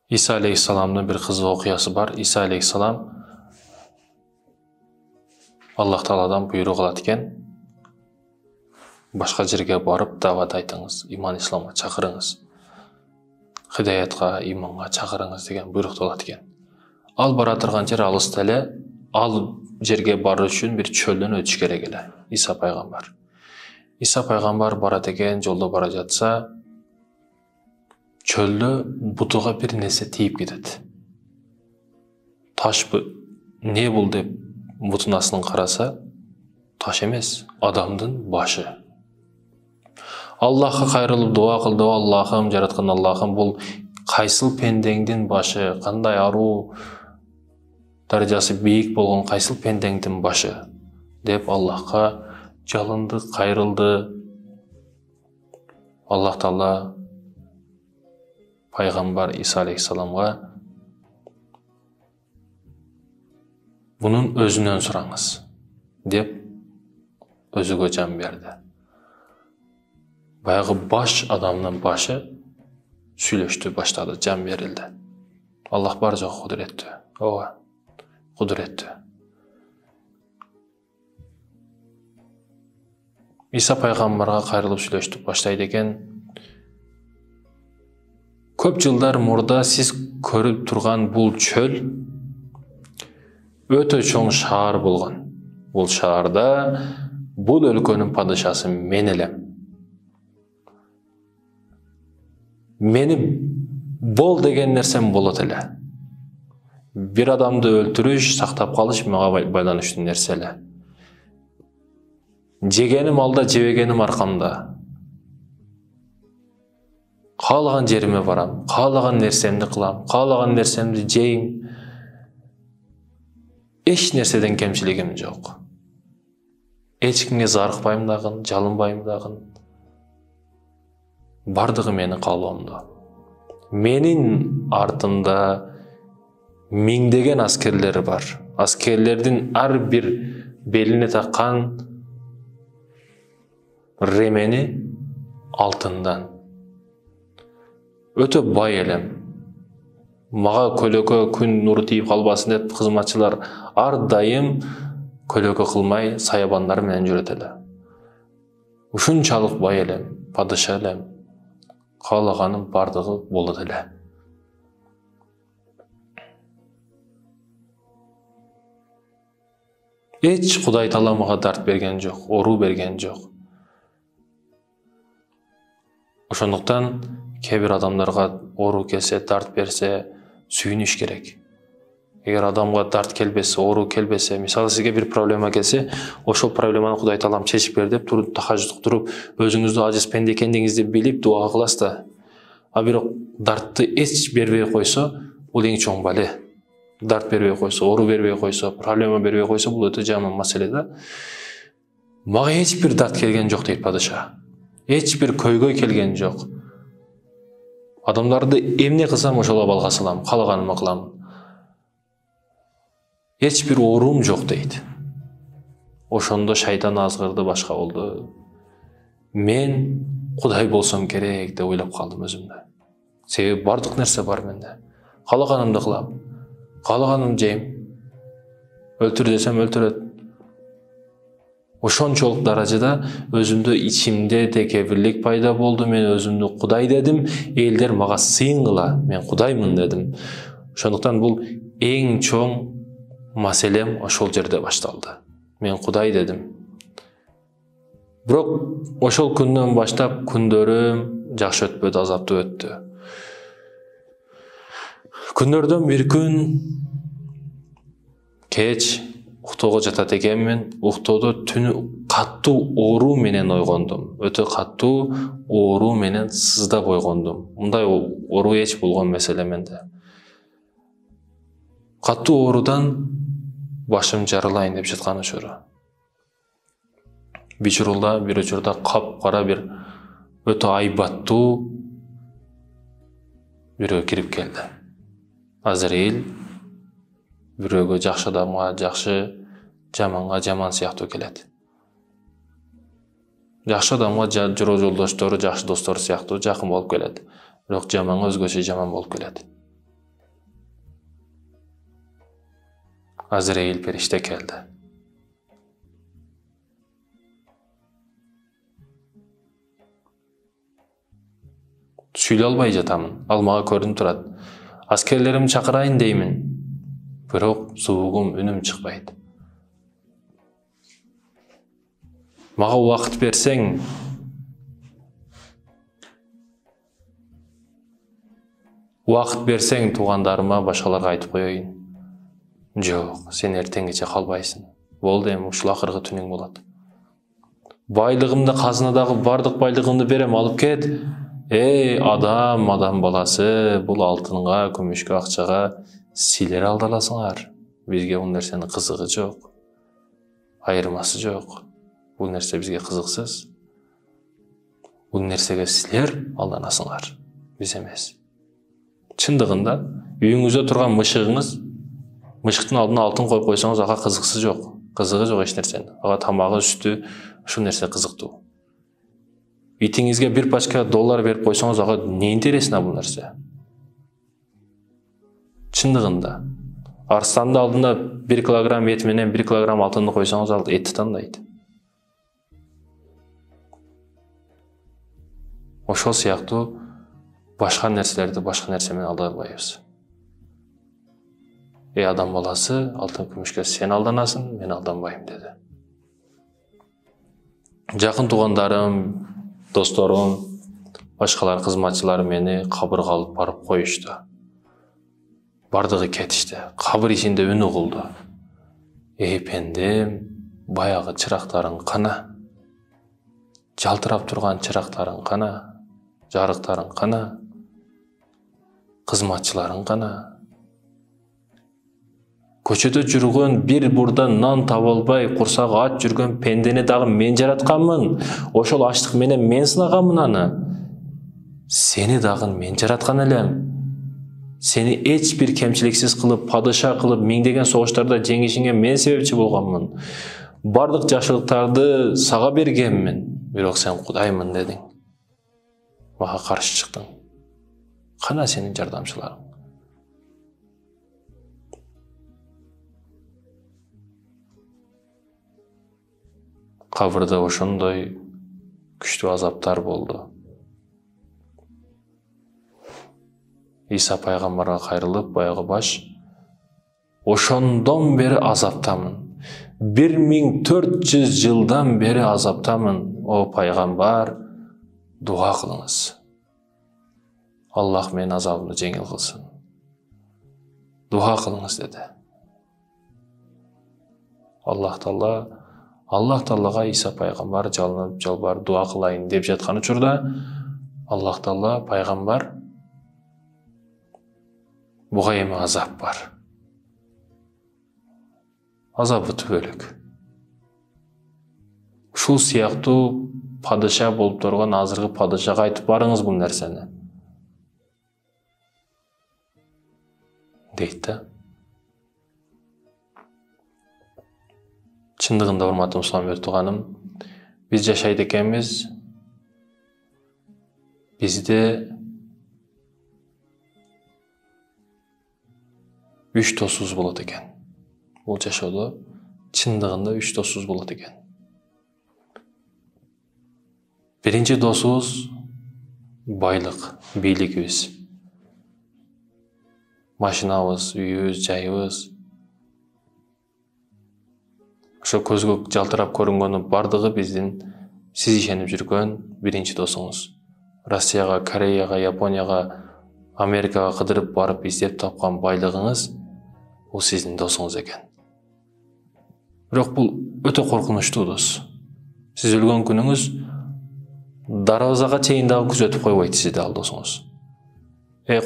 İsa aleyhissalamның bir қызық оқиғасы бар. İsa aleyhissalam Аллах Тағаладан бұйрық алады екен, башқа жерге барып дават айтыңыз, иман исламға шақырыңыз, хидаятқа, иманға шақырыңыз деген бұйрық алады екен. Ал бара тұрған жер алыс әлі, ал жерге бару үшін бір чөлден өтіш керек елі. Иса пайғамбар. Иса пайғамбар барады екен, жолда бара жатса, чөлді бұтыға бір нәрсе тиіп кетеді. Таш не бұл деп бұтын астын қараса, таш емес, адамдың башы. Аллахқа қайрылып дуа қылды, Аллахым, жаратқан Аллахым, бұл қайсыл пендеңдің башы, қандай ару даражасы биік болған қайсыл пендеңдің башы деп Аллахқа жалынды, қайрылды. Аллах Тағала пайғамбар Иса алейхиссаламға бұның өзінен сұраңыз деп өзіге жан берді. Баяғы баш адамның башы сөйлешті баштады, жан берілді. Аллах бар жоқ құдіретті. Оға, құдіретті. Иса пайғамбарға қайрылып сөйлешті баштайды екен. Көп жылдар мұрда сіз көріп тұрған бұл чөл өте чоң шаар болған. Бұл шаарда бұл өлкөнің падышасы мен елем. Мені бол деген нәрсем болады әлі. Bir адамды өлтіріш, сақтап қалыш маған байланышты нәрселі. Жегенім алда, жебегенім арқамда. Қалаған жеріме барам, қалаған нәрсемді қылам, қалаған нәрсемді жейм. Еш нәрседен кемшілігім жоқ. Ешкімге зарықпайым дағын, жалынбайым дағын. Бардығы мені қалуымда. Менің артында меңдеген аскерлері бар. Аскерлердің әр бір беліне таққан ремені алтындан. Өте бай елем. Маға көлөкө күн нұры тиіп қалбасын деп қызматшылар ардайым көлөкө қылмай саябандар менен жүретелі. Ушунчалық бай елем, падыша елем. Қалағаным бардығы болады әлі. Еч Құдай таламыға дарт берген жоқ, ору берген жоқ. Ошондуктан кейбір адамдарға ору келсе, дарт берсе, сүйініш керек. Егер адамға дарт келбесе, ору келбесе, мысалы сізге бір проблема келсе, ошол проблеманы Құдай талам шешіп бер деп тұрып, тахажжуд тұрып, өзіңізді ажиз пенде екендігіңізді билип дуа кыласыз да. А бирок дартты эч бербей койсо, бул эң чоң бале. Дарт бербей койсо, ору бербей койсо, проблема бербей койсо, бул өтө жаман маселе да. Мага эч бир дарт келген жок дейт падыша. Эч бир көйгөй келген жок. Адамдарды эмне кылсам ошоло балга салам, каалаганыма кылам. Эч бир оорум жок дейт. Ошондо шайтан азгырды, башка болду. Мен Құдай болсам керек деп ойлап қалдым өзімді. Себебі бардық нәрсе бар менде. Қалағанымды қылам, қалағаным жейм. Өлтір десем өлтіреді. Ошончолук даражада өзімді ичимде текебирлик пайда болды. Мен өзімді Құдай дедім, элдер мага сыйынгыла, мен Құдаймын дедім. Ошондуктан бул эң чоң маселем ошол жерде башталды. Мен Құдай дедім. Бирок ошол күндөн баштап күндөрүм жакшы өтпөдү, азаптуу өттү. Күндөрдөн бир күн кеч уктоого жатат экенмин. Уктоодо түнү каттуу оору менен ойгондум. Өтө каттуу оору менен сыздап ойгондум. Мындай оору эч болгон маселе менде. Каттуу оорудан башым жарылайын деп жаткан учуру. Bir учурда кап-кара бир өтө айбаттуу бирөө кирип келди. Азраил бирөөгө жакшы адамга жакшы, жаманга жаман сыяктуу келет. Жакшы адамга журоо жолдоштору, жакшы достору сыяктуу жакын болуп келет. Бирок жаманга өзгөчө жаман болуп келет. Azrail perişte keldi. Süyle alбай жатамын, ал мага көрүнүп турат. Askerlerimi çakırayın deymin. Бирок суугум үнүм чыкпайт. Мага убакыт берсең, туугандарыма, башкаларга айтып коеюн. Жок, сен эртеңгиче калбайсың. Болду, эми ушул акыркы түнүң болот. Байлыгымды, казынадагы бардык байлыгымды берем, алып кет. Адам баласы, бул алтынга, күмүшкө, акчага силер алдаласыңар. Бизге бул нерсенин кызыгы жок. Айырмасы жок. Бул нерсе бизге кызыксыз. Бул нерсеге силер алданасыңар, биз эмес. Чындыгында үйүңүздө турган мышыктын алдына алтын коюп койсоңуз, ага кызыксыз жок. Кызыгы жок эч нерсенин. Ага тамагы, сүтү, ушул нерсе кызыктуу. Итиңизге bir пачка доллар берип койсоңуз, ага не интересно бул нерсе? Чындыгында арстанды алдына 1 килограмм эт менен 1 килограмм алтынды койсоңуз, ал этти тандайт. Ошол сыяктуу башка нерселерди башка нерсе менен алдай албайбыз. Адам баласы, алтын күмүшкө сен алданасың, мен алданбайм деди. Жакын туугандарым, досторум, башкалар кызматчылар мени кабырга алып барып коюшту. Бардыгы кетишти. Кабыр ичинде үн угулду. Пендем, баягы чырактарың кана? Жалтырап турган чырактарың кана? Жарыктарың кана? Кызматчыларың кана? Көчөдө жүргөн, бир бурдан нан таба албай, курсагы ач жүргөн пендени дагы мен жаратканмын. Ошол ачлык менен мен сынагамын аны. Сени дагы мен жараткан элем. Сени эч бир кемчиликсиз кылып, падыша кылып, миңдеген согуштарда жеңишиңе мен себепчи болгонмун. Бардык жакшылыктарды сага бергенмин. Бирок сен Кудаймын дедиң. Мага каршы чыктың. Кана сенин жардамчыларың? Кабырда ошондой күчтүү азаптар болду. Иса пайгамбарга кайрылып, баягы баш, ошондон бери азаптамын. 1400 жылдан бери азаптамын. О пайгамбар, дуа кылыңыз. Аллах мен азабымды жеңил кылсын. Дуа кылыңыз деди. Аллах Тааллага Иса пайгамбар жалынып, жалбар, дуа кылайын деп жаткан учурда, Аллах Таалла пайгамбар, буга эми азап бар. Азабы түбөлүк. Ушул сыяктуу падыша болуп турган азыркы падышага айтып барыңыз бул нерсени. Дейт да. Чындыгында урматтуу мусулман тууганым, биз жашайт экенбиз. Бизде 3 досубуз болот экен. Бул жашоодо чындыгында 3 досубуз болот экен. Биринчи досубуз байлык, бийлигибиз. Машинабыз, үйүбүз, жайыбыз. Ошо көзгө жалтырап көрүнгөнү бардыгы биздин сиз ишенип жүргөн биринчи досуңуз. Россияга, Кореяга, Японияга, Америкага кыдырып барып издеп тапкан байлыгыңыз бул сиздин досуңуз экен. Бирок бул өтө коркунучтуу дос. Сиз өлгөн күнүңүз дарбазага чейин дагы күзөтүп койбойт сизди ал досуңуз.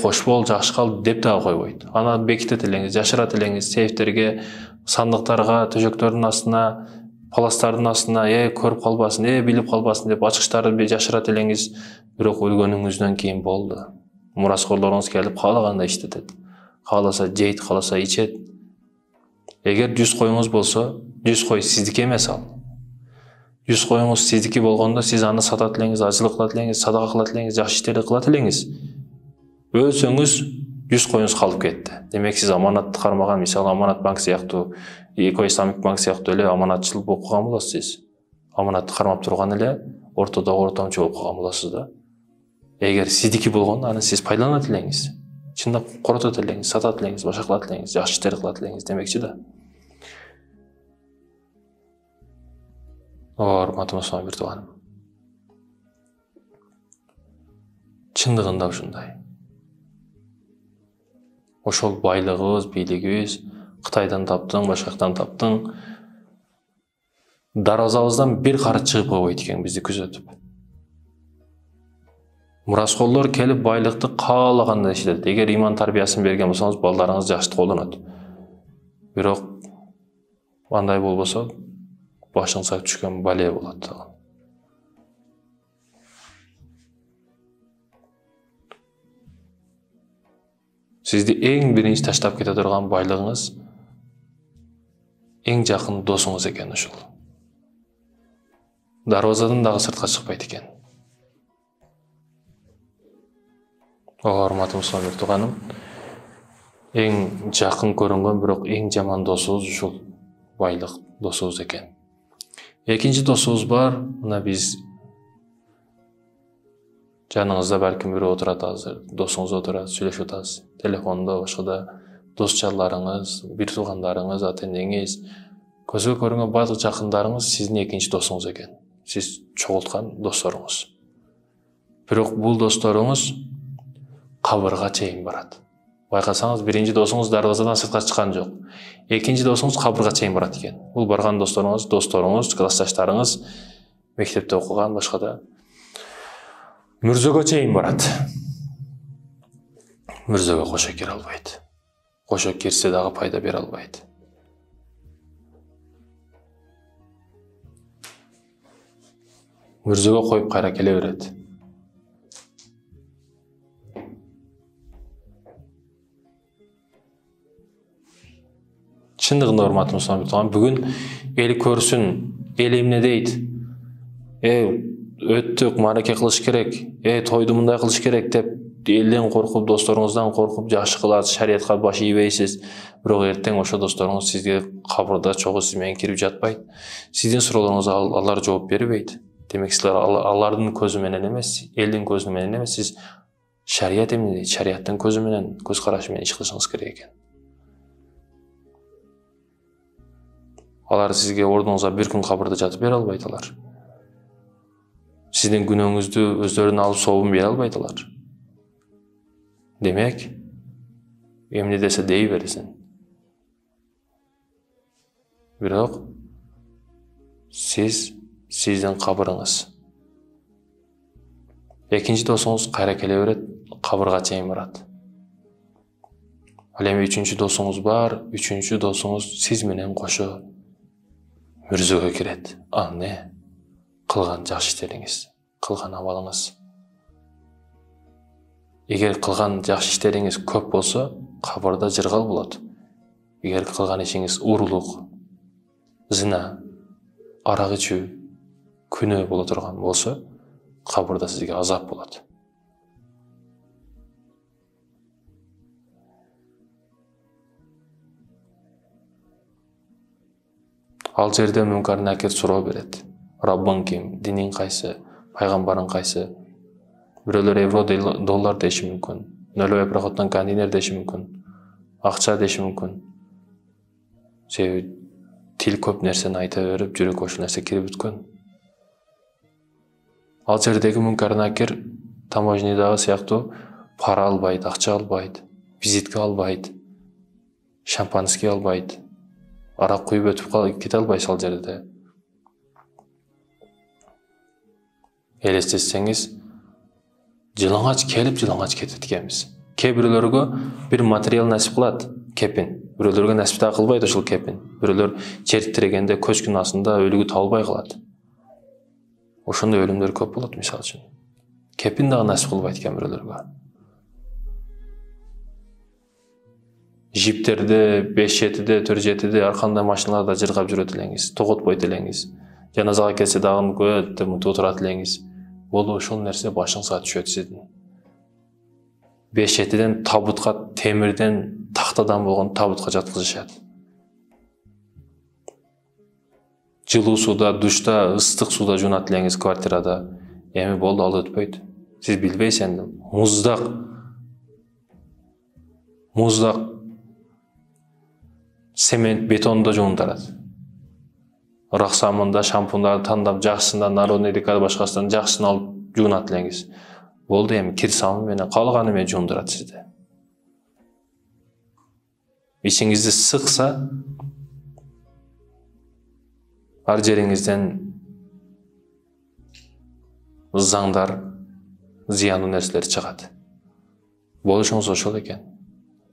Кош бол, жакшы кал деп дагы койбойт. Аны бекитет элеңиз, жашырат элеңиз, сейфтерге, сандыктарга, төшөктөрдүн астына, паластардын астына, көрүп калбасын, билип калбасын деп ачкычтарды жашырат элеңиз. Бирок өлгөнүңүздөн кийин болду. Мураскорлоруңуз келип каалаганда иштетет. Кааласа жейт, кааласа ичет. Эгер 100 коюңуз болсо, 100 кой сиздики эмес ал. 100 коюңуз сиздики болгондо сиз аны сатат элеңиз, ажылык кылат элеңиз, садака кылат элеңиз, жакшы иштерди кылат элеңиз. Өлсөңүз 100 коюңуз калып кетти. Демек сиз аманатты кармаган, мисалы Аманат банк сыяктуу, Эко Исламик банк сыяктуу эле аманатчылык окуган болосуз сиз. Аманатты кармап турган эле ортодогу ортомчу болуп калган болосуз да. Эгер сиздики болгон, аны сиз пайдаланат элеңиз. Чындап коротот элеңиз, сатат элеңиз, башка кылат элеңиз, жакшы иштер кылат элеңиз демекчи да. Урматтуу Мусулман бир тууганым. Чындыгында ушундай. Ошол байлыгыбыз, бийлигибиз Кытайдан таптың, башка жактан таптың. Дарбазабыздан бир карыт чыгып койбойт экен бизди күзөтүп. Мурасколдор келип байлыкты каалагандай иштетет. Эгер иман тарбиясын берген болсоңуз, балдарыңыз жакшы колдонот. Бирок андай болбосо, башыңызга түшкөн бале болот. Сизди эң биринчи таштап кете турган байлыгыңыз эң жакын досуңуз экен ушул. Дарбазадан дагы сыртка чыкпайт экен. Урматтуу Мусулман тууганым, эң жакын көрүнгөн, бирок эң жаман досубуз ушул байлык досубуз экен. Экинчи досубуз бар, мына биз жаныңызда балким бирөө отурат азыр, досуңуз отурат, сүйлөшүп атасыз. Телефондо, башкада дос-чарларыңыз, бир туугандарыңыз, ата-энеңиз, көзгө көрүнгөн бардык жакындарыңыз сиздин экинчи досуңуз экен. Сиз чогулткан досторуңуз. Бирок бул досторуңуз кабырга чейин барат. Байкасаңыз, биринчи досуңуз дарбазадан сыртка чыккан жок. Экинчи досуңуз кабырга чейин барат экен. Бул барган досторуңуз, классташтарыңыз, мектепте окуган, башкада мүрзөгө чейин барат. Мүрзөгө кошо кире албайт. Кошо кирсе дагы пайда бере албайт. Мүрзөгө коюп кайра келе берет. Чындыгында урматтуу Мусулман, бүгүн эл көрсүн, эл эмне дейт? Өттүк, мараке кылыш керек, тойду мындай кылыш керек деп элден коркуп, досторуңуздан коркуп, жакшы кылат, шариятка баш ийбейсиз. Бирок эртең ошо досторуңуз сизге кабырда чогуу сиз менен кирип жатпайт. Сиздин суроолоруңузга алар жооп бербейт. Демек силер алардын көзү менен эмес, элдин көзү менен эмес, сиз шарият эмне дейт, шариаттын көзү менен, көз карашы менен иш кылышыңыз керек экен. Алар сизге ордуңузга бир күн кабырда жатып бере албайт алар. Сиздин күнөөңүздү өздөрүнө алып сообун бере албайт алар. Демек, эмне десе дей берсин. Бирок сиздин кабырыңыз. Экинчи досуңуз кайра келе берет, кабырга чейин барат. Ал эми үчүнчү досуңуз бар, үчүнчү досуңуз сиз менен кошо мүрзөгө кирет. Ал не? Кылган жакшы иштериңиз, кылган абалыңыз. Эгер кылган жакшы иштериңиз көп болсо, кабырда жыргал болот. Эгер кылган ишиңиз урлук, зина, арак ичүү, күнөө боло турган болсо, кабырда сизге азап болот. Ал жерде Мүнкар Накир суроо берет. Раббың ким, диниң кайсы, пайгамбарың кайсы? Бирөөлөр евро, доллар деши мүмкүн, нөлөбөй проходтон контейнер деши мүмкүн, акча деши мүмкүн. Себеби тил көп нерсени айта берип, жүрөк ошол нерсе кирип бүткөн. Ал жердеги Мүнкар Накир таможнядагы сыяктуу пара албайт, акча албайт, визитка албайт, шампанский албайт, арак куюп өтүп кете албайсыз ал жерде. Элестетсеңиз, жылаңач келип, жылаңач кетет экенбиз. Кээ бирөөлөргө бир материал насип кылат, кепин. Бирөөлөргө насип да кылбайт ошол кепин. Бирөөлөр чертип тирегенде көчкүн астында өлүгү табылбай калат. Ошондой өлүмдөр көп болот, мисалы үчүн. Кепин дагы насип кылбайт экен бирөөлөргө. Жиптерде, 5-7-де, 4-7-де, ар кандай машиналарда жыргап жүрөт элеңиз, тоготпойт элеңиз. Жаназага келсе дагы көт деп отурат элеңиз. Бул ошол нерсе башыңызга түшөт сиздин. бешетиден табутка, темирден, тактадан болгон табутка жаткызышат. Жылуу сууда, душта, ыстык сууда жуунат элеңиз квартирада, эми болду, ал өтпөйт. Сиз билбейсиз энди. Муздак цемент, бетондо жуунтарат. Рахсамында, шампундарды тандап, жакшысынан, народный декада башкасынан жакшысын алып жуунат элеңиз. Болду, эми кир самы менен калганы менен жуундурат сизди. Ичиңизди сыкса, ар жериңизден заңдар, зыяндуу нерселер чыгат. Болушуңуз ошол экен.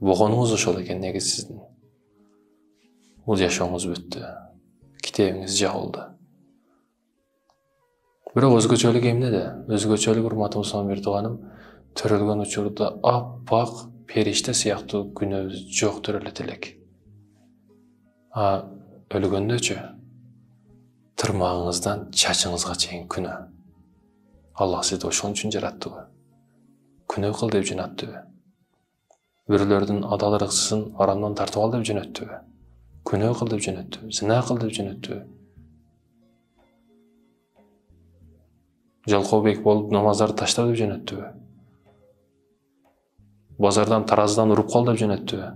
Болгонуңуз ошол экен негизи сиздин. Бул жашооңуз бүттү. Китебиңиз жабылды. Бирок өзгөчөлүк эмнеде? Өзгөчөлүк, урматтуу мусулман бир тууганым, төрөлгөн учурда аппак периште сыяктуу күнөөбүз жок төрөлөт элек. Өлгөндөчү тырмагыңыздан чачыңызга чейин күнөө. Аллах сизди ошон үчүн жараттыбы? Күнөө кыл деп жөнөттүбү? Бирөлөрдүн адал ырыкчысын арамдан тартып ал деп жөнөттүбү? Күнөө кыл деп жөнөттүбү? Зина кыл деп жөнөттүбү? Жалкообек болуп намаздарды ташта деп жөнөттүбү? Базардан, таразыдан уруп кал деп жөнөттүбү?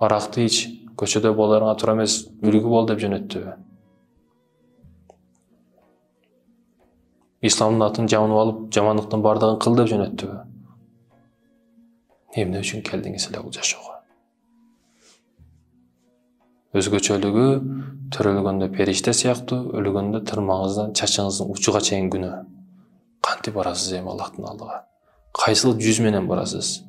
Аракты ич, көчөдө боларыңа туура эмес, үлгү бол деп жөнөттүбү? Исламдын атын жаманып алып, жамандыктын бардыгын кыл деп жөнөттүбү? Эмне үчүн келдиңиз эле бул жашоого? Өзгөчөлүгү төрөлгөндө периште сыяктуу, өлгөндө тырмагыңыздан чачыңыздын учуга чейин күнөө. Кантип барасыз эми Аллахтын алдыга? Кайсыл жүз менен барасыз?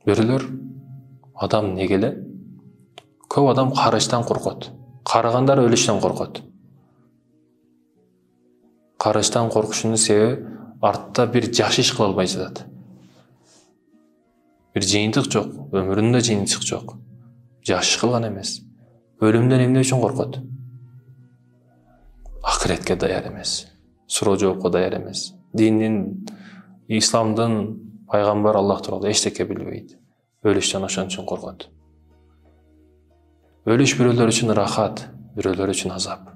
Бирөлөр адам неге эле? Көп адам карыштан коркот. Карыгандар өлүштөн коркот. Карыштан коркушунун себеби артта бир жакшы иш кыла албай жатат. Бир жыйынтык жок, өмүрүндө жыйынтык жок. Жакшы кылган эмес. Өлүмдөн эмне үчүн коркот? Акыретке даяр эмес. Суроо жоопко даяр эмес. Диндин, исламдын, пайгамбар Аллах тууралуу эчтеке билбейт. Өлүштөн ошон үчүн коркот. Өлүш бирөөлөр үчүн рахат, бирөөлөр үчүн азап.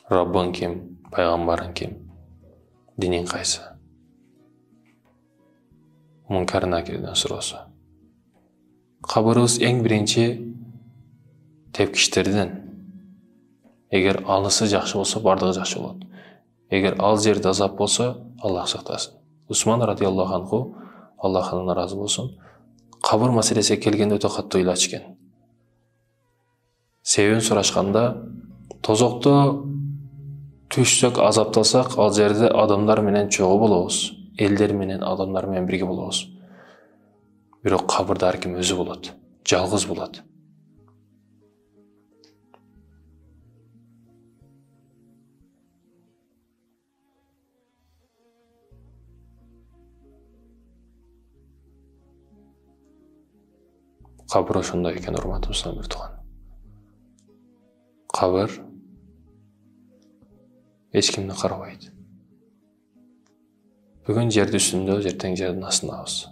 Раббың ким, пайгамбарың ким, диниң кайсы? Мункар накирден суроосу. Кабырыбыз эң биринчи тепкичтерден. Эгер анысы жакшы болсо, бардыгы жакшы болот. Эгер ал жерде азап болсо, Аллах сактасын. Усман радиаллаху анху, Аллахтан ыраазы болсун, кабыр маселеси келгенде өтө катуу ыйлач экен. Себебин сурашканда, тозокто түшсөк, азапталсак, ал жерде адамдар менен чогуу болобуз. Элдер менен, адамдар менен бирге болобуз. Бирок кабырда ар ким өзү болот, жалгыз болот. Кабыр ошондой экен, урматтуу мусулман бир тууган. Кабыр эч кимди карабайт. Бүгүн жерди үстүндө, эртең жердин астындабыз.